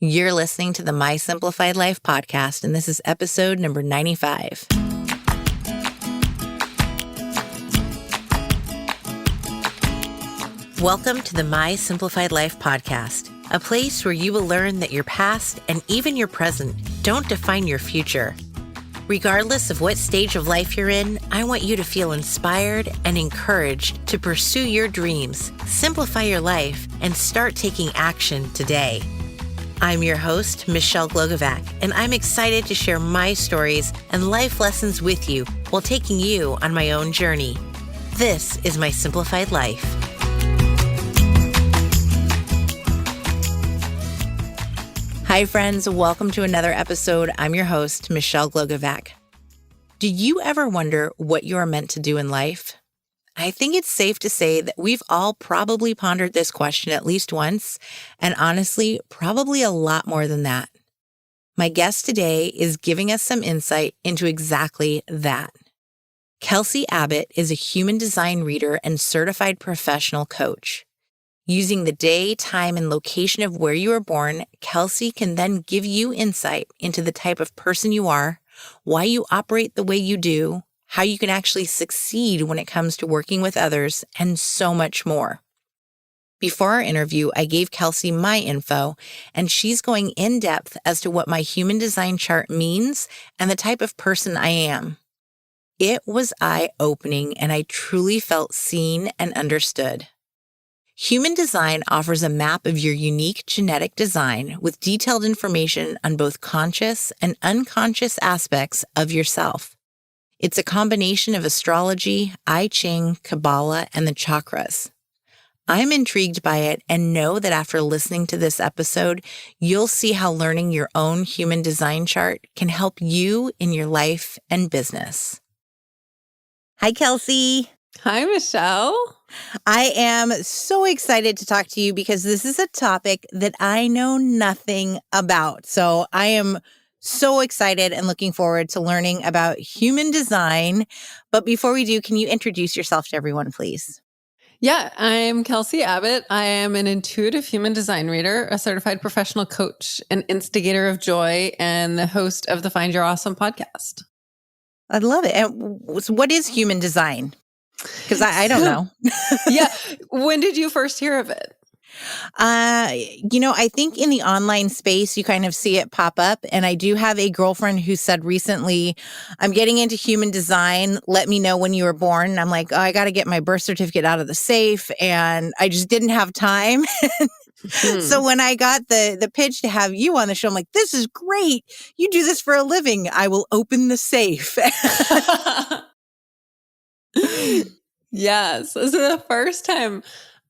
You're listening to the My Simplified Life podcast, and this is episode number 95. Welcome to the My Simplified Life podcast, a place where you will learn that your past and even your present don't define your future. Regardless of what stage of life you're in, I want you to feel inspired and encouraged to pursue your dreams, simplify your life, and start taking action today. I'm your host, Michelle Glogovac, and I'm excited to share my stories and life lessons with you while taking you on my own journey. This is My Simplified Life. Hi, friends. Welcome to another episode. I'm your host, Michelle Glogovac. Do you ever wonder what you are meant to do in life? I think it's safe to say that we've all probably pondered this question at least once, and honestly, probably a lot more than that. My guest today is giving us some insight into exactly that. Kelsey Abbott is a human design reader and certified professional coach. Using the day, time, and location of where you were born, Kelsey can then give you insight into the type of person you are, why you operate the way you do, how you can actually succeed when it comes to working with others, and so much more. Before our interview, I gave Kelsey my info, and she's going in depth as to what my human design chart means and the type of person I am. It was eye-opening, and I truly felt seen and understood. Human design offers a map of your unique genetic design with detailed information on both conscious and unconscious aspects of yourself. It's a combination of astrology, Ching, Kabbalah, and the Chakras. I'm intrigued by it and know that after listening to this episode, you'll see how learning your own human design chart can help you in your life and business. Hi, Kelsey. Hi, Michelle. I am so excited to talk to you because this is a topic that I know nothing about. So I am so excited and looking forward to learning about human design. But before we do, can you introduce yourself to everyone, please? Yeah, I'm Kelsey Abbott. I am an intuitive human design reader, a certified professional coach, an instigator of joy, and the host of the Find Your Awesome podcast. I love it. And what is human design? Because I don't know. Yeah. When did you first hear of it? I think in the online space, you kind of see it pop up. And I do have a girlfriend who said recently, I'm getting into human design. Let me know when you were born. And I'm like, oh, I got to get my birth certificate out of the safe. And I just didn't have time. So when I got the pitch to have you on the show, I'm like, this is great. You do this for a living. I will open the safe. Yes. So the first time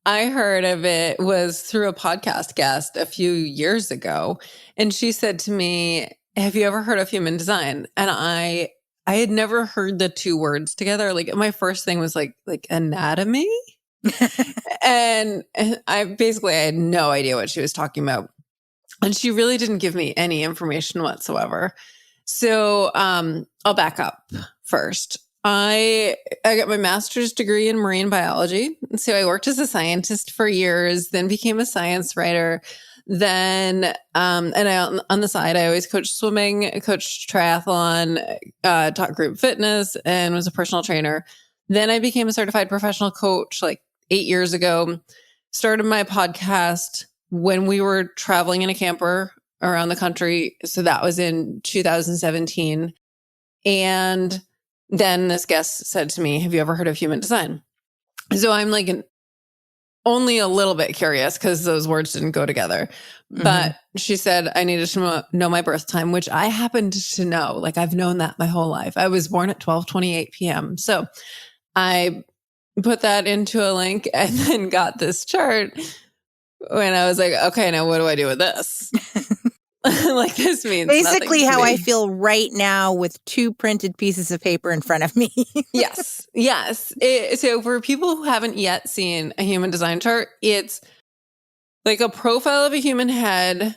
I heard of it was through a podcast guest a few years ago. And she said to me, have you ever heard of human design? And I had never heard the two words together. Like my first thing was like anatomy. and I had no idea what she was talking about. And she really didn't give me any information whatsoever. So I'll back up first. I got my master's degree in marine biology. So I worked as a scientist for years, then became a science writer. Then, and on the side, I always coached swimming, coached triathlon, taught group fitness, and was a personal trainer. Then I became a certified professional coach like 8 years ago, started my podcast when we were traveling in a camper around the country. So that was in 2017. And then this guest said to me, have you ever heard of human design? So I'm like only a little bit curious because those words didn't go together. But she said I needed to know my birth time, which I happened to know. Like I've known that my whole life. I was born at 12:28 p.m. So I put that into a link and then got this chart when I was like, okay, now what do I do with this? Like this means basically nothing to how me. I feel right now with two printed pieces of paper in front of me. Yes. So for people who haven't yet seen a human design chart, it's like a profile of a human head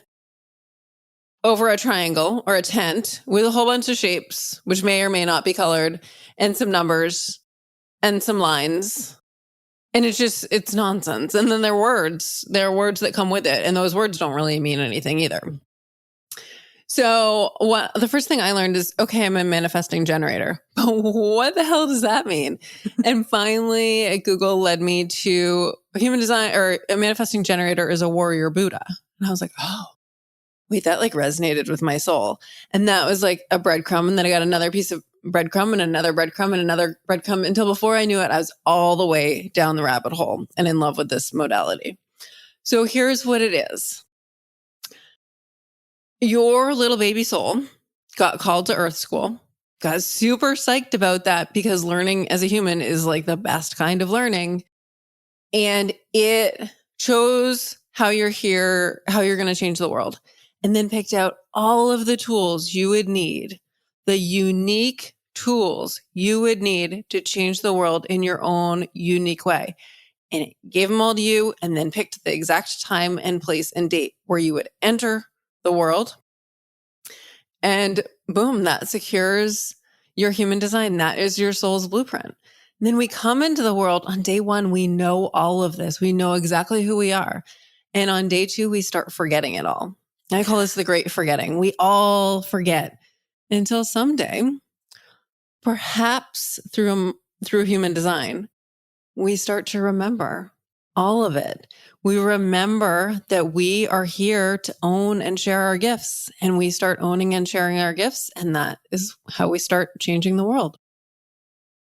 over a triangle or a tent with a whole bunch of shapes, which may or may not be colored, and some numbers and some lines. And it's nonsense. And then there are words that come with it. And those words don't really mean anything either. So the first thing I learned is, okay, I'm a manifesting generator. But what the hell does that mean? And finally, Google led me to human design, or a manifesting generator is a warrior Buddha. And I was like, oh, wait, that like resonated with my soul. And that was like a breadcrumb. And then I got another piece of breadcrumb and another breadcrumb and another breadcrumb until before I knew it, I was all the way down the rabbit hole and in love with this modality. So here's what it is. Your little baby soul got called to Earth School, got super psyched about that because learning as a human is like the best kind of learning. And it chose how you're here, how you're going to change the world, and then picked out all of the tools you would need, the unique tools you would need to change the world in your own unique way. And it gave them all to you and then picked the exact time and place and date where you would enter the world. And boom, that secures your human design. That is your soul's blueprint. And then we come into the world on day one. We know all of this. We know exactly who we are. And on day two, we start forgetting it all. I call this the great forgetting. We all forget until someday, perhaps through human design, we start to remember all of it. We remember that we are here to own and share our gifts, and we start owning and sharing our gifts. And that is how we start changing the world.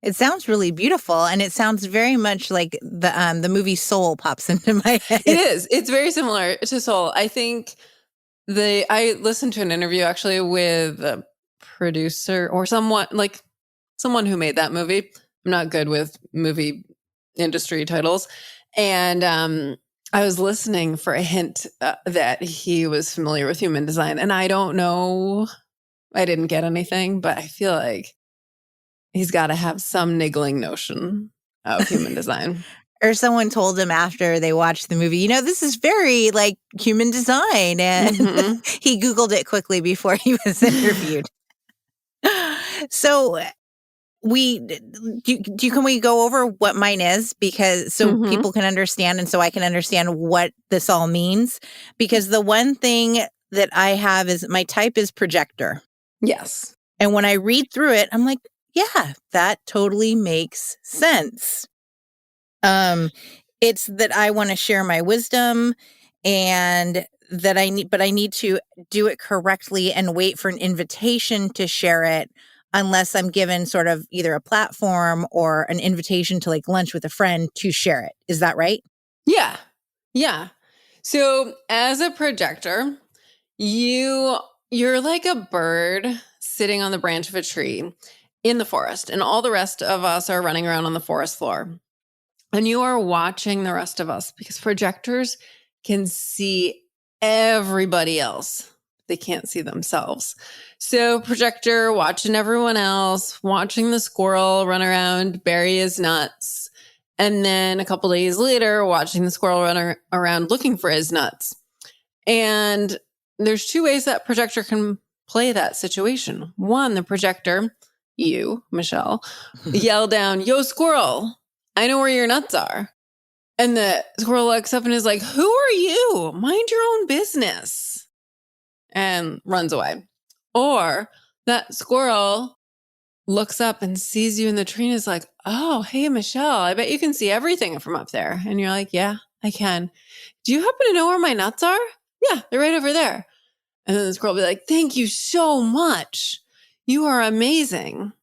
It sounds really beautiful, and it sounds very much like the movie Soul pops into my head. It is. It's very similar to Soul. I think I listened to an interview actually with a producer or someone who made that movie. I'm not good with movie industry titles. And I was listening for a hint that he was familiar with human design. And I don't know, I didn't get anything, but I feel like he's got to have some niggling notion of human design. Or someone told him after they watched the movie, this is very like human design. And he Googled it quickly before he was interviewed. So can we go over what mine is? Because people can understand, and so I can understand what this all means. Because the one thing that I have is my type is projector. Yes. And when I read through it, I'm like, yeah, that totally makes sense. It's that I want to share my wisdom, and that I need to do it correctly and wait for an invitation to share it, unless I'm given sort of either a platform or an invitation to like lunch with a friend to share it. Is that right? Yeah. Yeah. So as a projector, you're like a bird sitting on the branch of a tree in the forest, and all the rest of us are running around on the forest floor. And you are watching the rest of us, because projectors can see everybody else. They can't see themselves. So projector watching everyone else, watching the squirrel run around, bury his nuts. And then a couple days later, watching the squirrel run around looking for his nuts. And there's two ways that projector can play that situation. One, the projector, you, Michelle, yell down, "Yo, squirrel, I know where your nuts are." And the squirrel looks up and is like, "Who are you? Mind your own business." And runs away. Or that squirrel looks up and sees you in the tree and is like, "Oh, hey, Michelle, I bet you can see everything from up there." And you're like, "Yeah, I can. Do you happen to know where my nuts are?" "Yeah, they're right over there." And then the squirrel will be like, "Thank you so much. You are amazing."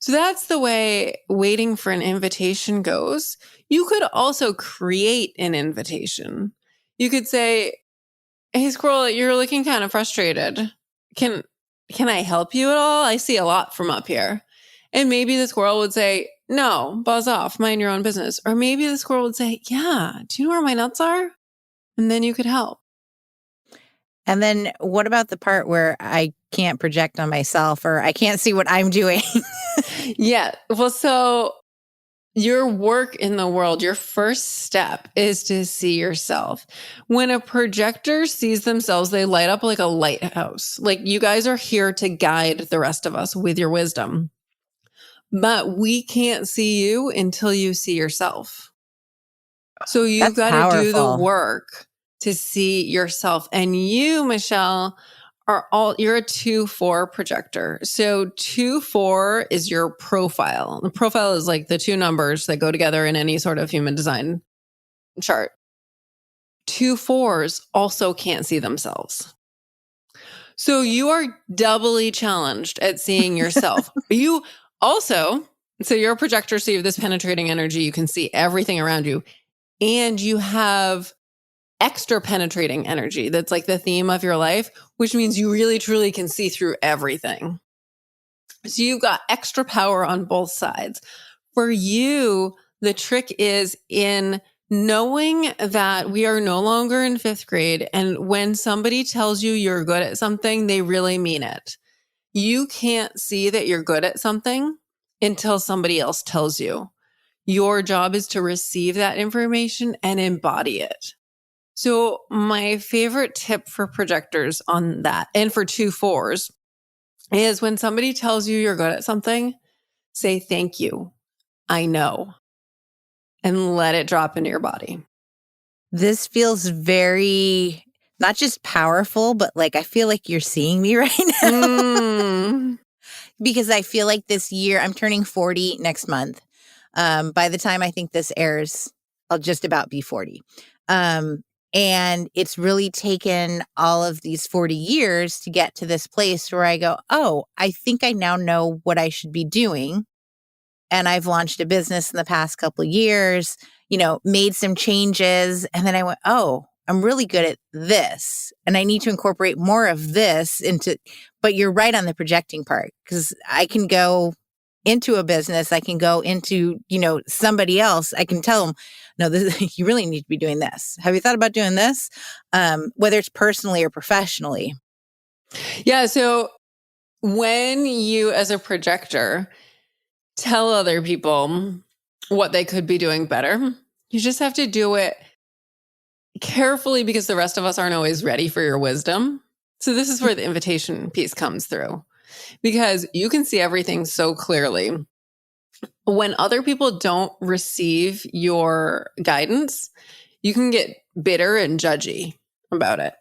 So that's the way waiting for an invitation goes. You could also create an invitation. You could say, "Hey, squirrel, you're looking kind of frustrated. Can I help you at all? I see a lot from up here." And maybe the squirrel would say, "No, buzz off, mind your own business." Or maybe the squirrel would say, "Yeah, do you know where my nuts are?" And then you could help. And then what about the part where I can't project on myself, or I can't see what I'm doing? Yeah. Well, so your work in the world, your first step is to see yourself. When a projector sees themselves, they light up like a lighthouse. Like, you guys are here to guide the rest of us with your wisdom. But we can't see you until you see yourself. So you've got to do the work to see yourself. And you, Michelle, you're a 2-4 projector. So 2-4 is your profile. The profile is like the two numbers that go together in any sort of human design chart. 2-4s also can't see themselves. So you are doubly challenged at seeing yourself. You also, so you're a projector, so you have this penetrating energy. You can see everything around you. And you have extra penetrating energy. That's like the theme of your life, which means you really, truly can see through everything. So you've got extra power on both sides. For you, the trick is in knowing that we are no longer in 5th grade. And when somebody tells you you're good at something, they really mean it. You can't see that you're good at something until somebody else tells you. Your job is to receive that information and embody it. So my favorite tip for projectors on that, and for 2-4s, is when somebody tells you you're good at something, say, thank you. I know. And let it drop into your body. This feels very, not just powerful, but like I feel like you're seeing me right now. Because I feel like this year, I'm turning 40 next month. By the time I think this airs, I'll just about be 40. And it's really taken all of these 40 years to get to this place where I go, oh, I think I now know what I should be doing. And I've launched a business in the past couple of years, made some changes. And then I went, oh, I'm really good at this. And I need to incorporate more of this into, but you're right on the projecting part, because I can go into a business, I can go into, somebody else. I can tell them, no, you really need to be doing this. Have you thought about doing this? Whether it's personally or professionally. Yeah. So when you, as a projector, tell other people what they could be doing better, you just have to do it carefully, because the rest of us aren't always ready for your wisdom. So this is where the invitation piece comes through, because you can see everything so clearly. When other people don't receive your guidance, you can get bitter and judgy about it.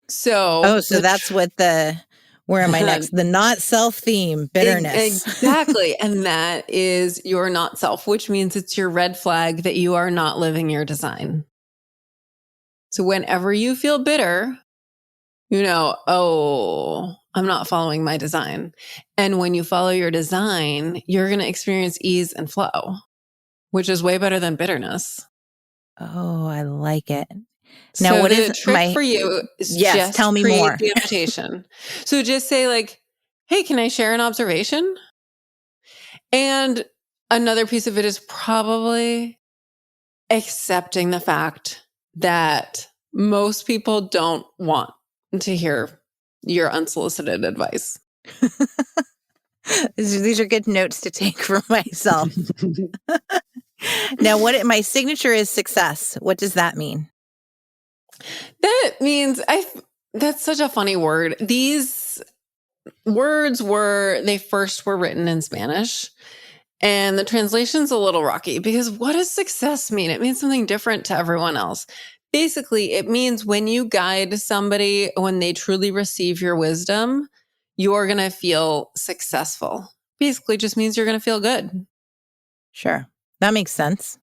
So that's what where am I next? The not self theme, bitterness. Exactly. And that is your not self, which means it's your red flag that you are not living your design. So whenever you feel bitter, oh, I'm not following my design. And when you follow your design, you're going to experience ease and flow, which is way better than bitterness. Oh, I like it. Now, so what is the trick for you? Is just tell me create more. The invitation. So just say like, hey, can I share an observation? And another piece of it is probably accepting the fact that most people don't want to hear your unsolicited advice. These are good notes to take for myself. Now, my signature is success. What does that mean? That means that's such a funny word. These words they first were written in Spanish, and the translation's a little rocky, because what does success mean? It means something different to everyone else. Basically, it means when you guide somebody, when they truly receive your wisdom, you're going to feel successful. Basically, just means you're going to feel good. Sure. That makes sense.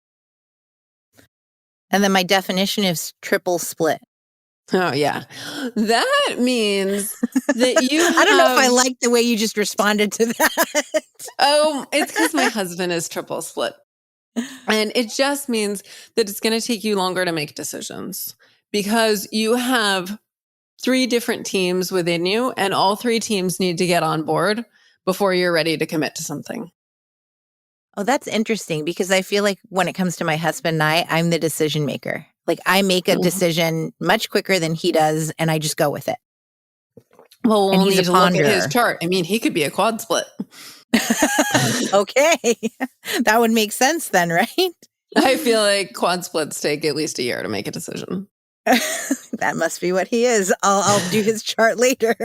And then my definition is triple split. Oh, yeah. That means that you I don't know if I like the way you just responded to that. Oh, it's because my husband is triple split. And it just means that it's going to take you longer to make decisions, because you have 3 different teams within you, and all 3 teams need to get on board before you're ready to commit to something. Oh, that's interesting, because I feel like when it comes to my husband and I'm the decision maker. Like I make a decision much quicker than he does, and I just go with it. Well, we'll need to look at his chart. I mean, he could be a quad split. Okay. That would make sense then, right? I feel like quad splits take at least a year to make a decision. That must be what he is. I'll do his chart later.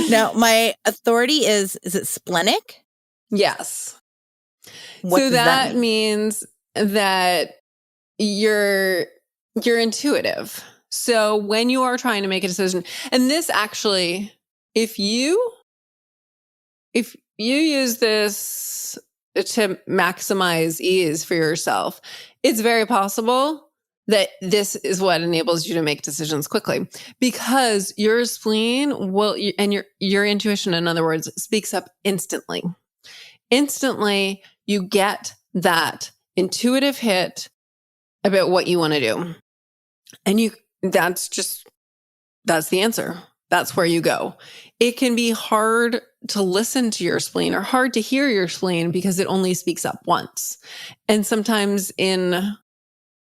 Now, my authority is it splenic? Yes. What so does that means that you're intuitive. So when you are trying to make a decision, and this actually, if you use this to maximize ease for yourself, it's very possible that this is what enables you to make decisions quickly, because your spleen will, and your intuition, in other words, speaks up instantly. Instantly, you get that intuitive hit about what you want to do. And that's the answer. That's where you go. It can be hard to listen to your spleen or hard to hear your spleen because it only speaks up once. And sometimes in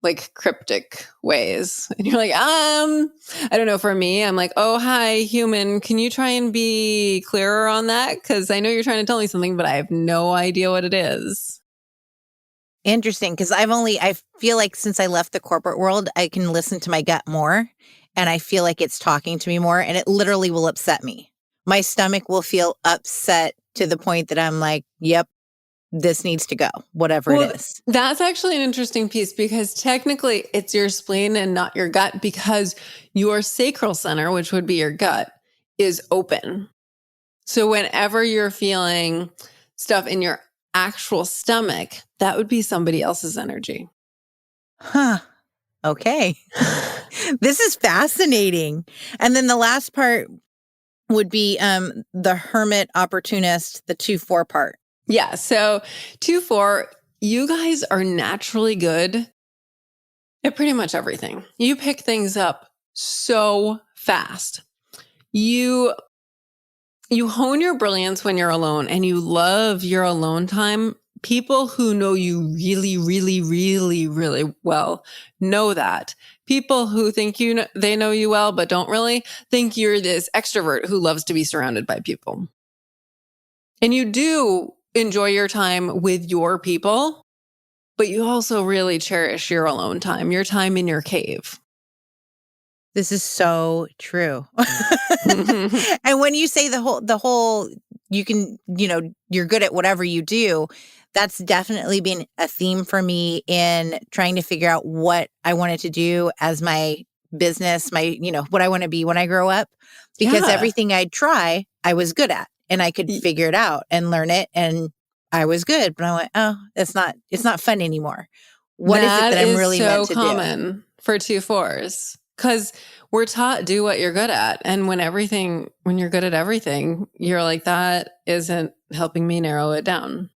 like cryptic ways. And you're like, I don't know, for me, I'm like, oh, hi, human. Can you try and be clearer on that? Because I know you're trying to tell me something, but I have no idea what it is. Interesting, because I feel like since I left the corporate world, I can listen to my gut more, and I feel like it's talking to me more, and it literally will upset me. My stomach will feel upset to the point that I'm like, yep, this needs to go, whatever it is. That's actually an interesting piece, because technically it's your spleen and not your gut, because your sacral center, which would be your gut, is open. So whenever you're feeling stuff in your actual stomach, that would be somebody else's energy. Huh. Okay. This is fascinating. And then the last part would be the hermit opportunist, the 2-4 part. Yeah. So 2-4, you guys are naturally good at pretty much everything. You pick things up so fast. You hone your brilliance when you're alone, and you love your alone time. People who know you really, really, really, really well know that. People who think they know you well, but don't really, think you're this extrovert who loves to be surrounded by people. And you do enjoy your time with your people, but you also really cherish your alone time, your time in your cave. This is so true. And when you say the whole, you can, you're good at whatever you do, that's definitely been a theme for me in trying to figure out what I wanted to do as my business, what I want to be when I grow up, because everything I'd try, I was good at, and I could figure it out and learn it, and I was good. But I went, oh, it's not fun anymore. What is it that I'm really meant to do? That is so common for 2-4s. Because we're taught, do what you're good at. And when you're good at everything, you're like, that isn't helping me narrow it down.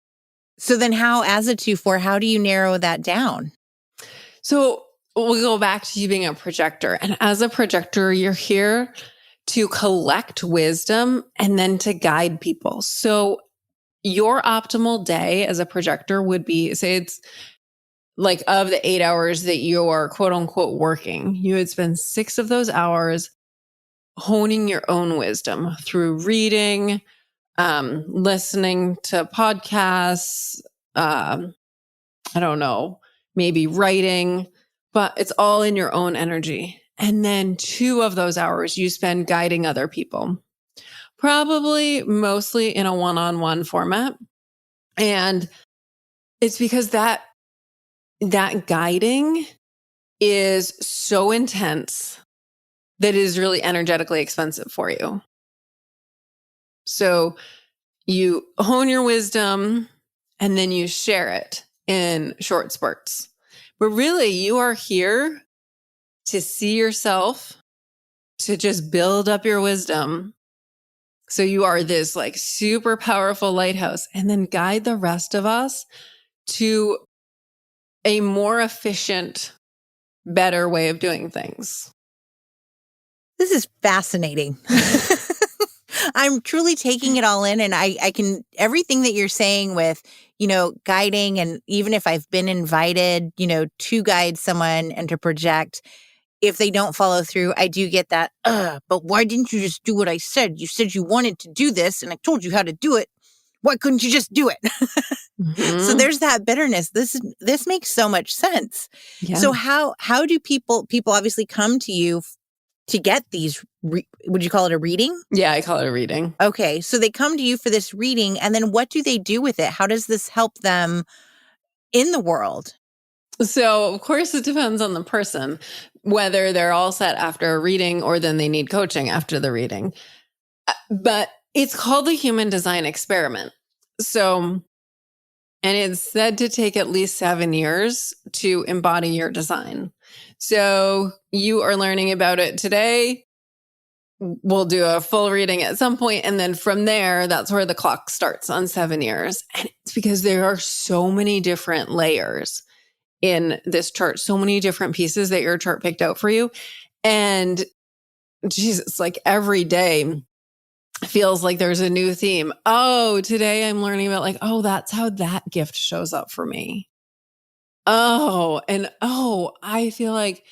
So then as a 2-4, how do you narrow that down? So we'll go back to you being a projector. And as a projector, you're here to collect wisdom and then to guide people. So your optimal day as a projector would be, say it's like of the 8 hours that you're quote unquote working, you would spend 6 of those hours honing your own wisdom through reading, listening to podcasts, I don't know, maybe writing, but it's all in your own energy. And then 2 of those hours you spend guiding other people, probably mostly in a one-on-one format. And it's because that guiding is so intense that it is really energetically expensive for you. So you hone your wisdom and then you share it in short spurts. But really, you are here to see yourself, to just build up your wisdom. So you are this like super powerful lighthouse, and then guide the rest of us to a more efficient, better way of doing things. This is fascinating. I'm truly taking it all in, and I can, everything that you're saying with, guiding, and even if I've been invited, to guide someone and to project, if they don't follow through, I do get that, but why didn't you just do what I said? You said you wanted to do this and I told you how to do it. Why couldn't you just do it? Mm-hmm. So there's that bitterness. This makes so much sense. Yeah. So how do people obviously come to you to get these, would you call it a reading? Yeah, I call it a reading. Okay. So they come to you for this reading, and then what do they do with it? How does this help them in the world? So, of course, it depends on the person, whether they're all set after a reading or then they need coaching after the reading. But it's called the human design experiment. So, and it's said to take at least 7 years to embody your design. So you are learning about it today. We'll do a full reading at some point, and then from there, that's where the clock starts on 7 years. And it's because there are so many different layers in this chart, so many different pieces that your chart picked out for you. And Jesus, like every day feels like there's a new theme. Oh, today I'm learning about like, oh, that's how that gift shows up for me. Oh, and oh, I feel like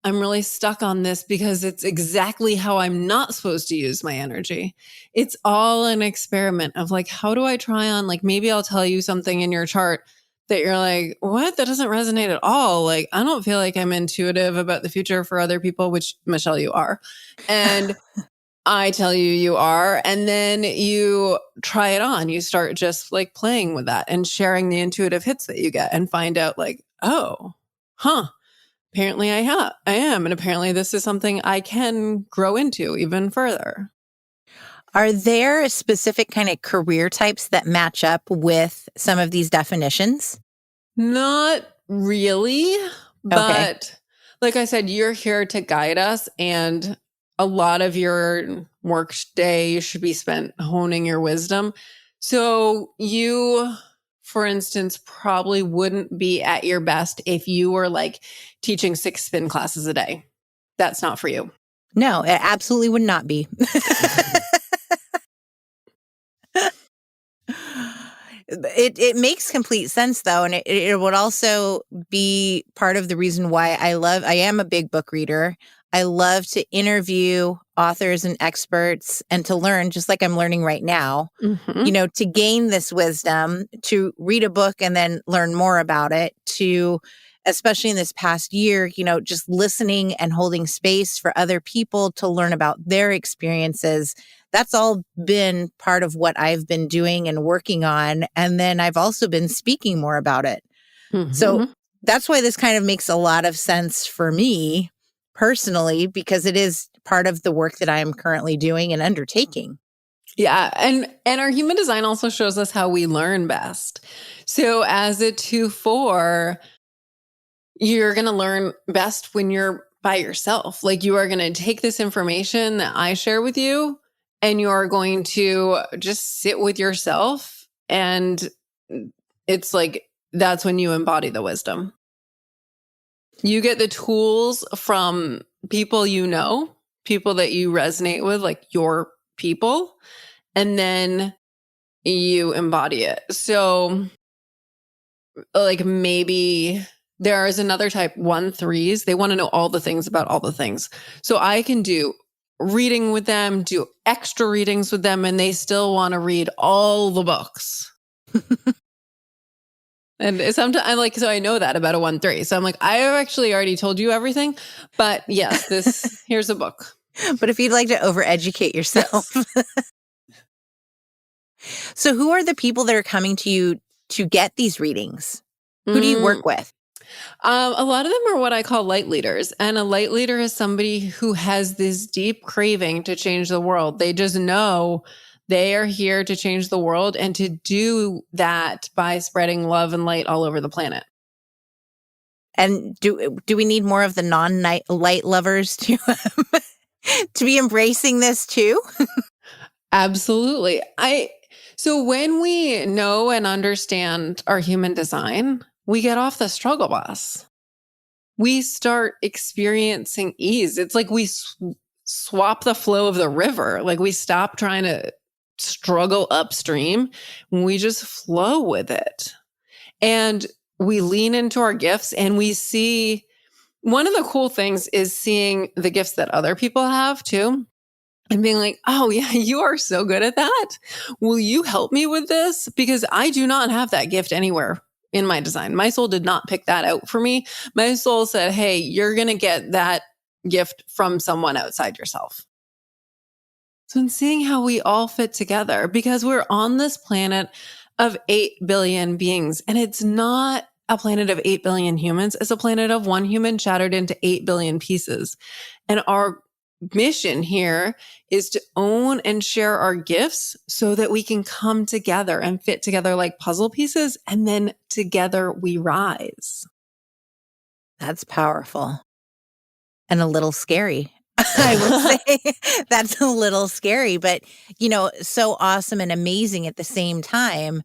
I'm really stuck on this because it's exactly how I'm not supposed to use my energy. It's all an experiment of like, how do I try on, like, maybe I'll tell you something in your chart that you're like, what? That doesn't resonate at all. Like, I don't feel like I'm intuitive about the future for other people, which Michelle, you are. And I tell you, you are. And then you try it on. You start just like playing with that and sharing the intuitive hits that you get and find out like, oh, apparently I am. And apparently this is something I can grow into even further. Are there specific kind of career types that match up with some of these definitions? Not really, but like I said, you're here to guide us, and a lot of your work day should be spent honing your wisdom. So you, for instance, probably wouldn't be at your best if you were like teaching 6 spin classes a day. That's not for you. No, it absolutely would not be. It makes complete sense though. And it would also be part of the reason why I am a big book reader. I love to interview authors and experts and to learn, just like I'm learning right now, to gain this wisdom, to read a book and then learn more about it, to, especially in this past year, just listening and holding space for other people to learn about their experiences. That's all been part of what I've been doing and working on. And then I've also been speaking more about it. So that's why this kind of makes a lot of sense for me personally, because it is part of the work that I am currently doing and undertaking. Yeah. And our human design also shows us how we learn best. So as a 2/4, you're going to learn best when you're by yourself. Like you are going to take this information that I share with you and you're going to just sit with yourself. And it's like, that's when you embody the wisdom. You get the tools from people people that you resonate with, like your people, and then you embody it. So like maybe there is another type, 1/3s. They want to know all the things about all the things. So I can do reading with them, do extra readings with them, and they still want to read all the books. And sometimes I'm like, so I know that about a 1/3. So I'm like, I have actually already told you everything, but yes, here's a book. But if you'd like to overeducate yourself. So who are the people that are coming to you to get these readings? Who do you work with? A lot of them are what I call light leaders. And a light leader is somebody who has this deep craving to change the world. They just know they are here to change the world and to do that by spreading love and light all over the planet. And do we need more of the non-light lovers to be embracing this too? Absolutely. So when we know and understand our human design, we get off the struggle bus. We start experiencing ease. It's like we swap the flow of the river. Like we stop trying to struggle upstream. We just flow with it. And we lean into our gifts and we see, one of the cool things is seeing the gifts that other people have too. And being like, oh yeah, you are so good at that. Will you help me with this? Because I do not have that gift anywhere in my design. My soul did not pick that out for me. My soul said, hey, you're going to get that gift from someone outside yourself. So in seeing how we all fit together, because we're on this planet of 8 billion beings, and it's not a planet of 8 billion humans is a planet of one human shattered into 8 billion pieces. And our mission here is to own and share our gifts so that we can come together and fit together like puzzle pieces. And then together we rise. That's powerful and a little scary. I would say that's a little scary, but so awesome and amazing at the same time.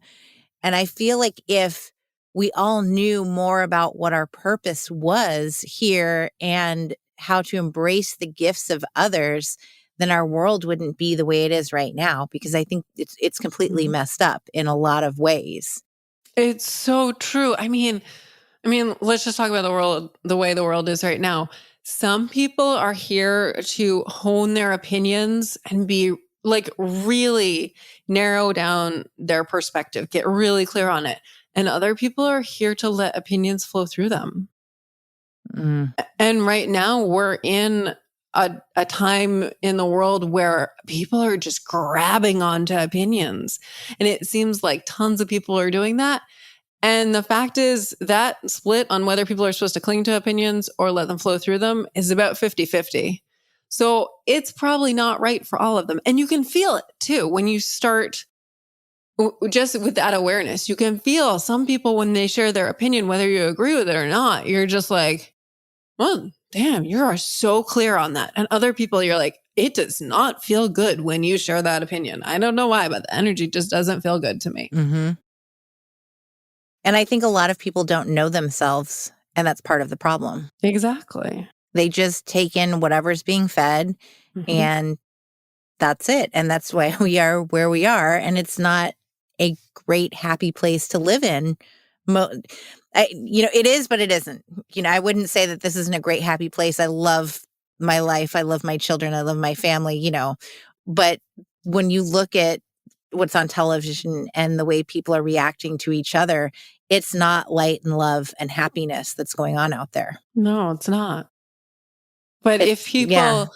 And I feel like if we all knew more about what our purpose was here and how to embrace the gifts of others, then our world wouldn't be the way it is right now, because I think it's completely messed up in a lot of ways. It's so true. I mean, let's just talk about the world, the way the world is right now. Some people are here to hone their opinions and be like really narrow down their perspective, get really clear on it. And other people are here to let opinions flow through them. And right now we're in a time in the world where people are just grabbing onto opinions. And it seems like tons of people are doing that. And the fact is that split on whether people are supposed to cling to opinions or let them flow through them is about 50-50. So it's probably not right for all of them. And you can feel it too when you start just with that awareness. You can feel some people when they share their opinion, whether you agree with it or not, you're just like, well, damn, you are so clear on that. And other people, you're like, it does not feel good when you share that opinion. I don't know why, but the energy just doesn't feel good to me. Mm-hmm. And I think a lot of people don't know themselves, and that's part of the problem. Exactly. They just take in whatever's being fed, and that's it. And that's why we are where we are. And it's not a great, happy place to live in. It is, but it isn't. I wouldn't say that this isn't a great, happy place. I love my life. I love my children. I love my family, But when you look at what's on television and the way people are reacting to each other, it's not light and love and happiness that's going on out there. No, it's not. But if people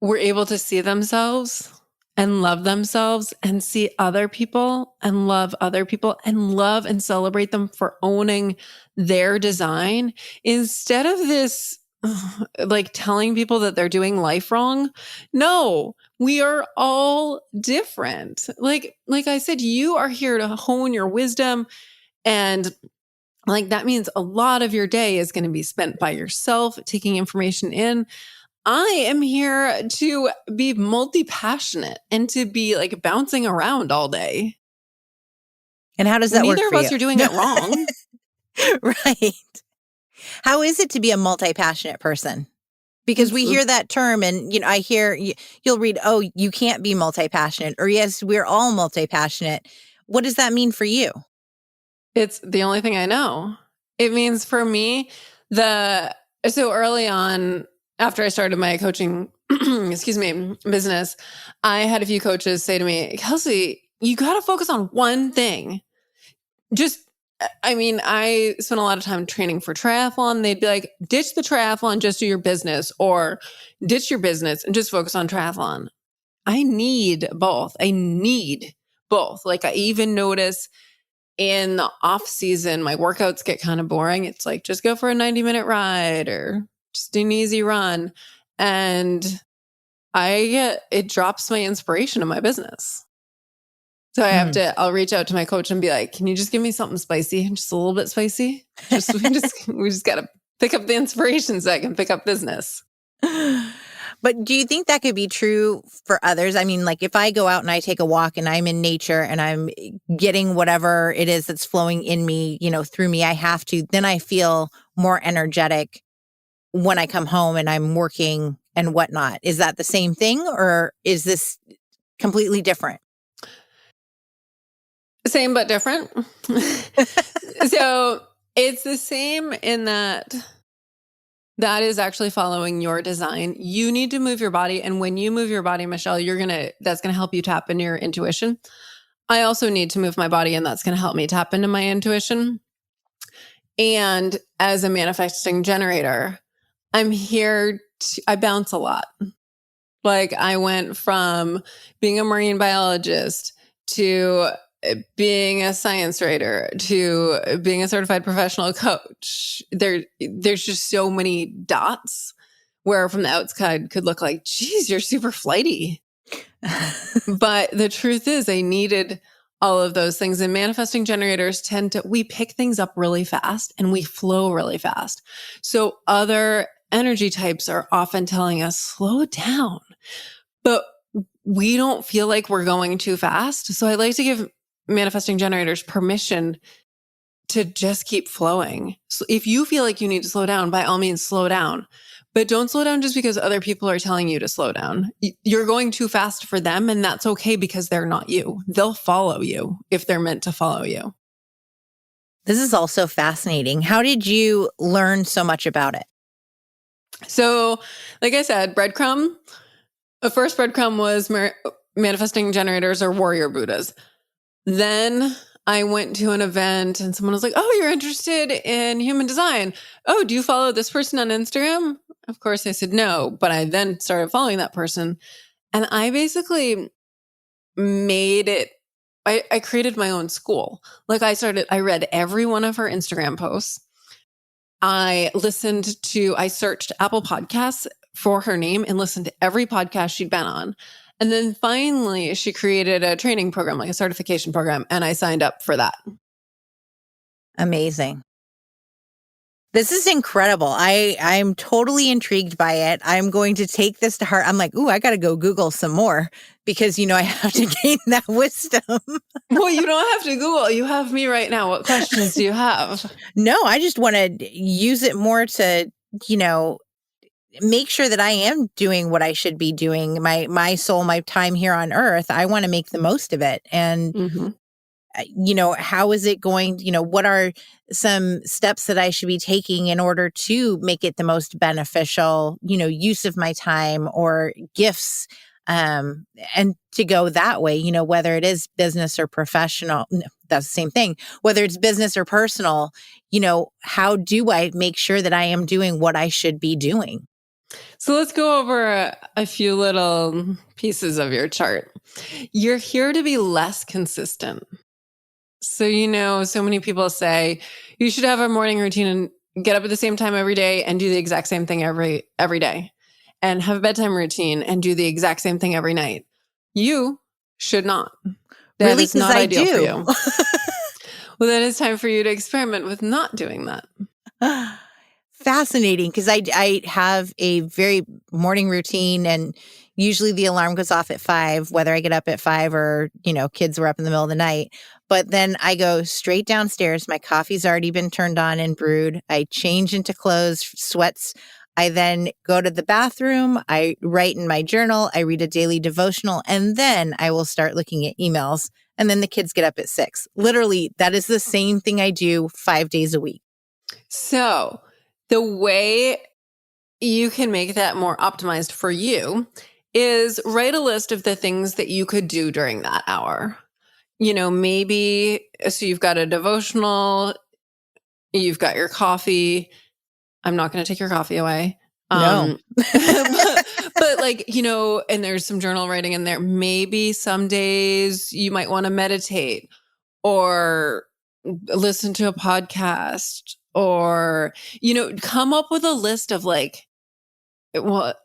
were able to see themselves and love themselves and see other people and love other people and love and celebrate them for owning their design, instead of this like telling people that they're doing life wrong. No, we are all different. Like I said, you are here to hone your wisdom, and like that means a lot of your day is going to be spent by yourself, taking information in. I am here to be multi-passionate and to be like bouncing around all day. And how does that work for you? Neither of us are doing it wrong. Right. How is it to be a multi-passionate person? Because we hear that term and, I hear you'll read, oh, you can't be multi-passionate, or yes, we're all multi-passionate. What does that mean for you? It's the only thing I know. It means for me, so early on, after I started my coaching, business, I had a few coaches say to me, Kelsey, you got to focus on one thing. I spent a lot of time training for triathlon. They'd be like, ditch the triathlon, just do your business, or ditch your business and just focus on triathlon. I need both. Like I even notice in the off season, my workouts get kind of boring. It's like, just go for a 90-minute ride or just do an easy run. And it drops my inspiration in my business. So I'll reach out to my coach and be like, can you just give me something spicy? Just a little bit spicy. We just got to pick up the inspiration so I can pick up business. But do you think that could be true for others? I mean, like if I go out and I take a walk and I'm in nature and I'm getting whatever it is that's flowing in me, through me, then I feel more energetic when I come home and I'm working and whatnot. Is that the same thing, or is this completely different? Same but different. So it's the same in that is actually following your design. You need to move your body. And when you move your body, Michelle, that's going to help you tap into your intuition. I also need to move my body, and that's going to help me tap into my intuition. And as a manifesting generator, I bounce a lot. Like I went from being a marine biologist to being a science writer to being a certified professional coach. There's just so many dots where from the outside could look like, geez, you're super flighty. But the truth is I needed all of those things. And manifesting generators we pick things up really fast and we flow really fast. So other energy types are often telling us, slow down. But we don't feel like we're going too fast. So I like to give manifesting generators permission to just keep flowing. So if you feel like you need to slow down, by all means, slow down. But don't slow down just because other people are telling you to slow down. You're going too fast for them, and that's okay because they're not you. They'll follow you if they're meant to follow you. This is also fascinating. How did you learn so much about it? So, like I said, breadcrumb. The first breadcrumb was manifesting generators or warrior Buddhas. Then I went to an event and someone was like, oh, you're interested in human design. Oh, do you follow this person on Instagram? Of course, I said no, but I then started following that person. And I basically made it, I created my own school. Like I read every one of her Instagram posts. I searched Apple Podcasts for her name and listened to every podcast she'd been on. And then finally, she created a training program, like a certification program, and I signed up for that. Amazing. This is incredible. I'm totally intrigued by it. I'm going to take this to heart. I'm like, ooh, I got to go Google some more because, I have to gain that wisdom. Well, you don't have to Google. You have me right now. What questions do you have? No, I just want to use it more to, make sure that I am doing what I should be doing. My soul, my time here on earth, I want to make the most of it. And, how is it going, what are some steps that I should be taking in order to make it the most beneficial, use of my time or gifts, and to go that way, whether it is business or professional, that's the same thing, whether it's business or personal, how do I make sure that I am doing what I should be doing? So let's go over a few little pieces of your chart. You're here to be less consistent. So, so many people say you should have a morning routine and get up at the same time every day and do the exact same thing every day, and have a bedtime routine and do the exact same thing every night. You should not. That really? is not ideal for you. Well, then it's time for you to experiment with not doing that. Fascinating, because I have a very morning routine, and usually the alarm goes off at 5, whether I get up at 5 or, kids were up in the middle of the night. But then I go straight downstairs. My coffee's already been turned on and brewed. I change into clothes, sweats. I then go to the bathroom. I write in my journal. I read a daily devotional, and then I will start looking at emails. And then the kids get up at 6. Literally, that is the same thing I do 5 days a week. So the way you can make that more optimized for you is write a list of the things that you could do during that hour. Maybe, so you've got a devotional, you've got your coffee. I'm not going to take your coffee away. No. but and there's some journal writing in there. Maybe some days you might want to meditate or listen to a podcast or, come up with a list of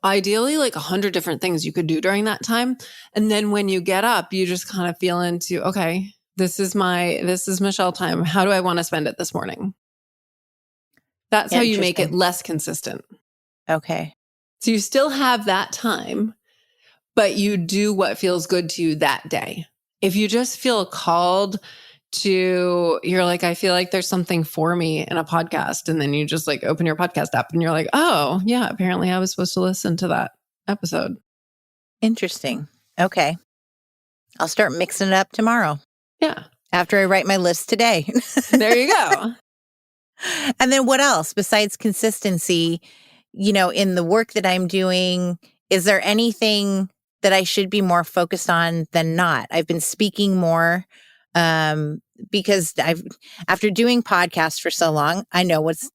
ideally 100 different things you could do during that time. And then when you get up, you just kind of feel into, okay, this is Michelle time. How do I want to spend it this morning? That's how you make it less consistent. Okay. So you still have that time, but you do what feels good to you that day. If you just feel called to, you're like, I feel like there's something for me in a podcast. And then you just open your podcast app and you're like, oh yeah, apparently I was supposed to listen to that episode. Interesting. Okay. I'll start mixing it up tomorrow. Yeah. After I write my list today. There you go. And then what else besides consistency, in the work that I'm doing, is there anything that I should be more focused on than not? I've been speaking more. Because after doing podcasts for so long, I know what's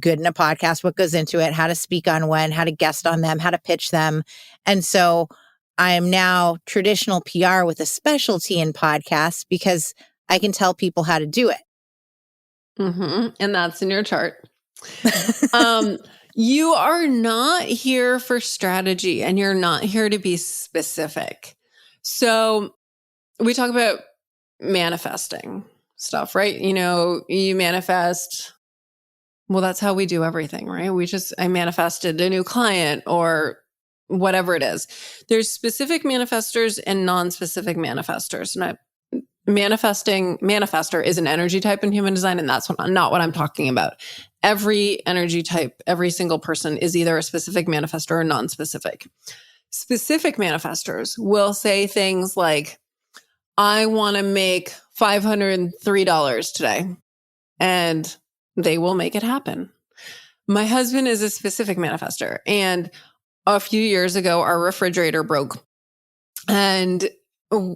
good in a podcast, what goes into it, how to speak on one, how to guest on them, how to pitch them. And so I am now traditional PR with a specialty in podcasts because I can tell people how to do it. And that's in your chart. You are not here for strategy and you're not here to be specific. So we talk about manifesting stuff, right? You manifest. Well, that's how we do everything, right? I manifested a new client or whatever it is. There's specific manifestors and non-specific manifestors. And manifester is an energy type in human design, and that's not what I'm talking about. Every energy type, every single person is either a specific manifestor or non-specific. Specific manifestors will say things like, I want to make $503 today, and they will make it happen. My husband is a specific manifestor, and a few years ago, our refrigerator broke. And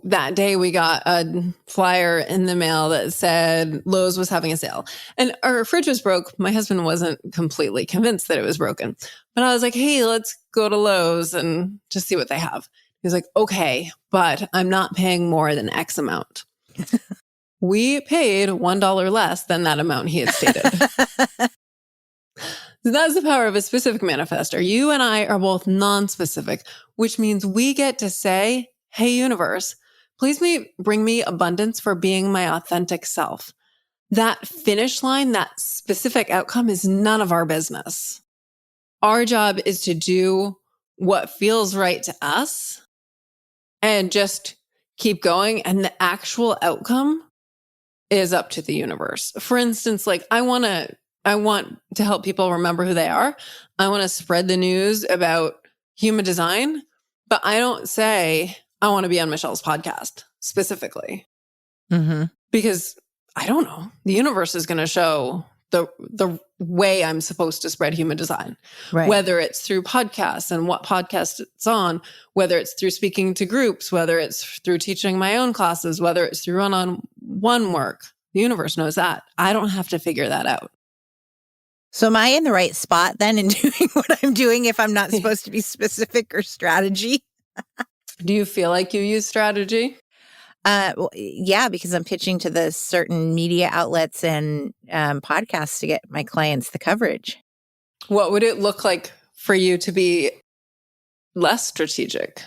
that day we got a flyer in the mail that said Lowe's was having a sale, and our fridge was broke. My husband wasn't completely convinced that it was broken, but I was like, hey, let's go to Lowe's and just see what they have. He was like, okay, but I'm not paying more than X amount. We paid $1 less than that amount he had stated. So that's the power of a specific manifestor. You and I are both non-specific, which means we get to say, hey, universe, please bring me abundance for being my authentic self. That finish line, that specific outcome is none of our business. Our job is to do what feels right to us and just keep going. And the actual outcome is up to the universe. For instance, like I want to help people remember who they are. I want to spread the news about human design, but I don't say I want to be on Michelle's podcast specifically because I don't know. The universe is going to show the way I'm supposed to spread human design, right? Whether it's through podcasts and what podcast it's on, whether it's through speaking to groups, whether it's through teaching my own classes, whether it's through one-on-one work. The universe knows that. I don't have to figure that out. So am I in the right spot then in doing what I'm doing if I'm not supposed to be specific or strategy? Do you feel like you use strategy? Well, yeah, because I'm pitching to the certain media outlets and podcasts to get my clients the coverage. What would it look like for you to be less strategic?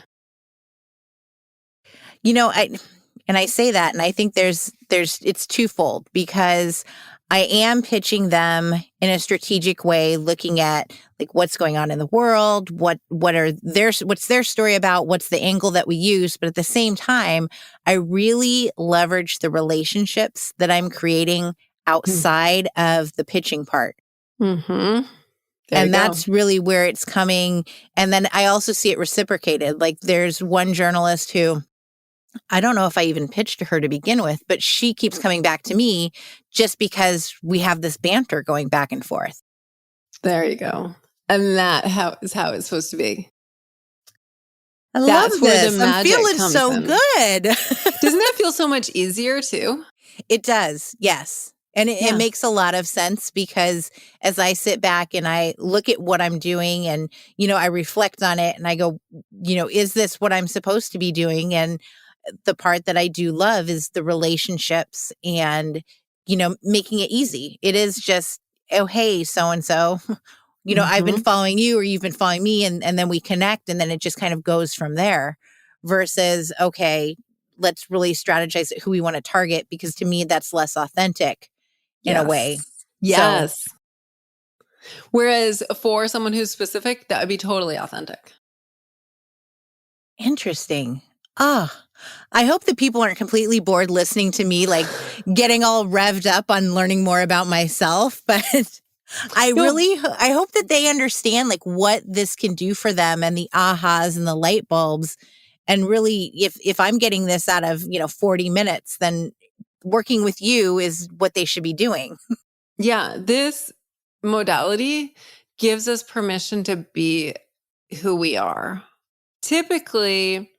I say that, and I think it's twofold because I am pitching them in a strategic way, looking at like what's going on in the world, what's their story about, what's the angle that we use. But at the same time, I really leverage the relationships that I'm creating outside of the pitching part. And that's really where it's coming. And then I also see it reciprocated. Like there's one journalist who, I don't know if I even pitched to her to begin with, but she keeps coming back to me just because we have this banter going back and forth. There you go. And that is how it's supposed to be. I love this. I'm feeling so good. Doesn't that feel so much easier too? It does. Yes. And it makes a lot of sense because as I sit back and I look at what I'm doing and, I reflect on it and I go, is this what I'm supposed to be doing? And the part that I do love is the relationships and, making it easy. It is just, oh, hey, so-and-so, I've been following you or you've been following me and then we connect and then it just kind of goes from there versus, okay, let's really strategize who we want to target because to me, that's less authentic in a way. Yes. So, whereas for someone who's specific, that would be totally authentic. Interesting. I hope that people aren't completely bored listening to me, like getting all revved up on learning more about myself. But I hope that they understand like what this can do for them and the ahas and the light bulbs. And really, if I'm getting this out of, 40 minutes, then working with you is what they should be doing. Yeah. This modality gives us permission to be who we are. Typically,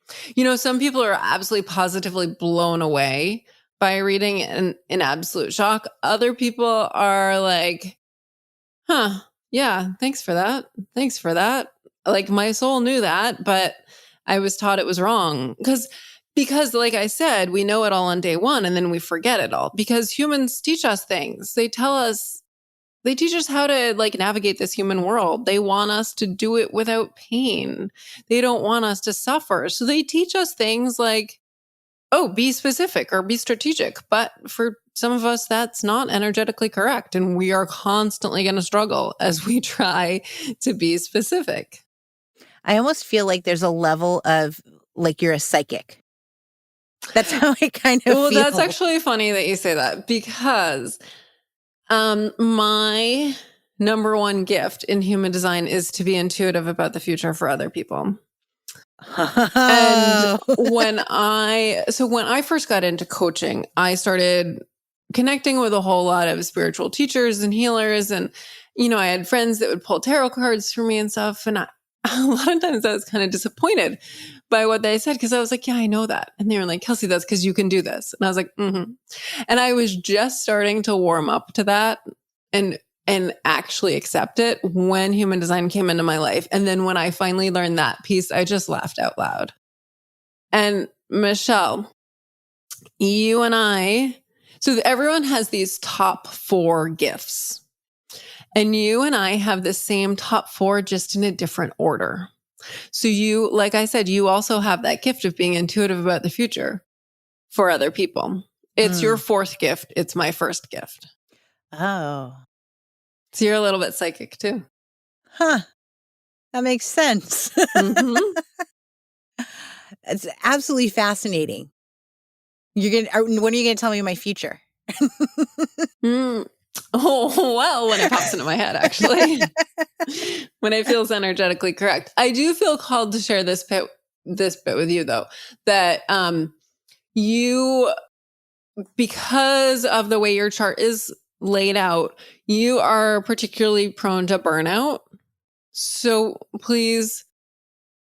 some people are absolutely positively blown away by reading in absolute shock. Other people are like, yeah, thanks for that. Thanks for that. Like my soul knew that, but I was taught it was wrong. Because like I said, we know it all on day one and then we forget it all because humans teach us things. They teach us how to like navigate this human world. They want us to do it without pain. They don't want us to suffer. So they teach us things like, oh, be specific or be strategic. But for some of us, that's not energetically correct. And we are constantly going to struggle as we try to be specific. I almost feel like there's a level of like you're a psychic. That's how I kind of Well, feel. that's actually funny that you say that because my number one gift in human design is to be intuitive about the future for other people. And when I first got into coaching, I started connecting with a whole lot of spiritual teachers and healers. And, I had friends that would pull tarot cards for me and stuff. And a lot of times I was kind of disappointed by what they said because I was like, yeah, I know that. And they were like, Kelsey, that's because you can do this. And I was like, mm-hmm. And I was just starting to warm up to that and actually accept it when human design came into my life. And then when I finally learned that piece, I just laughed out loud. And Michelle, you and I, so everyone has these top 4 gifts. And you and I have the same top 4, just in a different order. So you, like I said, you also have that gift of being intuitive about the future for other people. It's your 4th gift. It's my 1st gift. Oh. So you're a little bit psychic too. Huh. That makes sense. Mm-hmm. It's absolutely fascinating. When are you going to tell me my future? Oh, well, when it pops into my head, actually, when it feels energetically correct. I do feel called to share this bit with you, though, that you, because of the way your chart is laid out, you are particularly prone to burnout. So please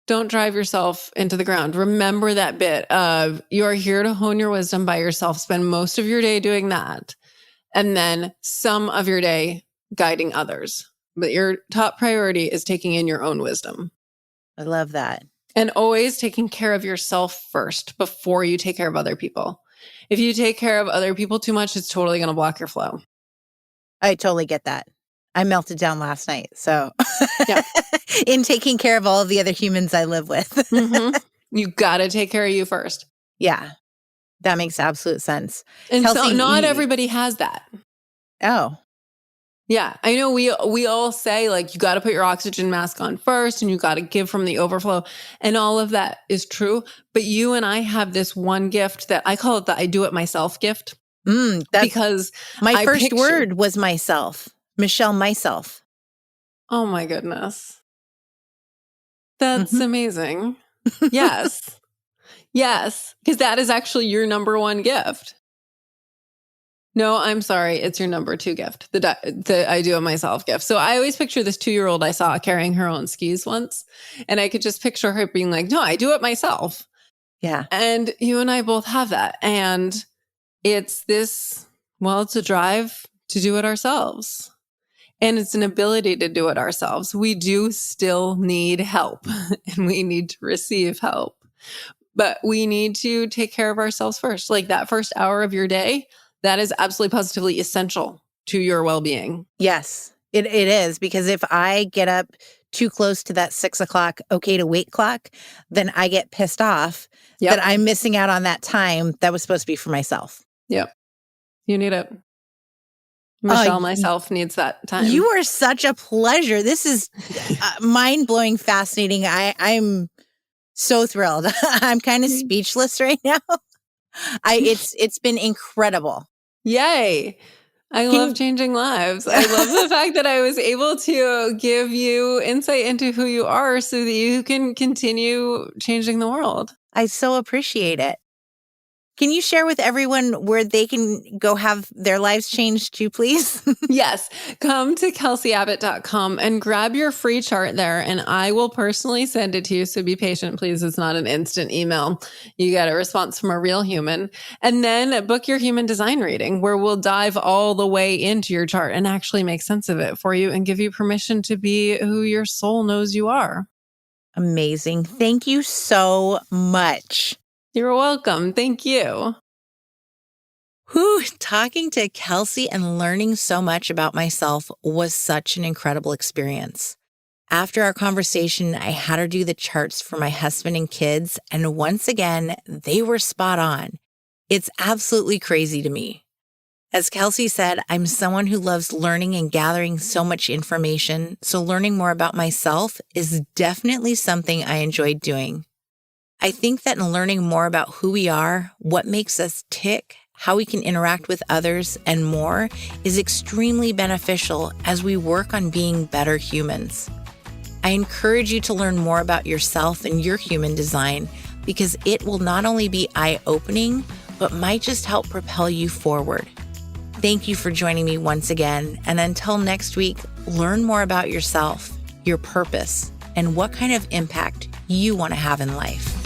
don't drive yourself into the ground. Remember that bit of you are here to hone your wisdom by yourself. Spend most of your day doing that. And then some of your day guiding others. But your top priority is taking in your own wisdom. I love that. And always taking care of yourself first before you take care of other people. If you take care of other people too much, it's totally going to block your flow. I totally get that. I melted down last night. So yeah. In taking care of all of the other humans I live with. Mm-hmm. You got to take care of you first. Yeah. That makes absolute sense. And Kelsey, so not everybody has that. Oh. Yeah. I know we all say like, you got to put your oxygen mask on first and you got to give from the overflow. And all of that is true. But you and I have this one gift that I call it the I do it myself gift. Because my first word was myself. Michelle, myself. Oh my goodness. That's amazing. Yes. Yes. Because that is actually your number one gift. No, I'm sorry. It's your number 2 gift. The I do it myself gift. So I always picture this 2-year-old I saw carrying her own skis once. And I could just picture her being like, no, I do it myself. Yeah. And you and I both have that. And it's it's a drive to do it ourselves. And it's an ability to do it ourselves. We do still need help and we need to receive help. But we need to take care of ourselves first. Like that first hour of your day, that is absolutely positively essential to your well-being. Yes, it is. Because if I get up too close to that 6 o'clock, okay to wait clock, then I get pissed off that I'm missing out on that time that was supposed to be for myself. Yep. You need it. Michelle, myself needs that time. You are such a pleasure. This is mind-blowing, fascinating. I'm so thrilled. I'm kind of speechless right now. It's been incredible. Yay. I love changing lives. I love the fact that I was able to give you insight into who you are so that you can continue changing the world. I so appreciate it. Can you share with everyone where they can go have their lives changed too, please? Yes. Come to kelseyabbott.com and grab your free chart there, and I will personally send it to you. So be patient, please. It's not an instant email. You get a response from a real human. And then book your human design reading, where we'll dive all the way into your chart and actually make sense of it for you and give you permission to be who your soul knows you are. Amazing. Thank you so much. You're welcome. Thank you. Whew, talking to Kelsey and learning so much about myself was such an incredible experience. After our conversation, I had her do the charts for my husband and kids, and once again, they were spot on. It's absolutely crazy to me. As Kelsey said, I'm someone who loves learning and gathering so much information, so learning more about myself is definitely something I enjoyed doing. I think that in learning more about who we are, what makes us tick, how we can interact with others, and more is extremely beneficial as we work on being better humans. I encourage you to learn more about yourself and your human design because it will not only be eye-opening, but might just help propel you forward. Thank you for joining me once again, and until next week, learn more about yourself, your purpose, and what kind of impact you want to have in life.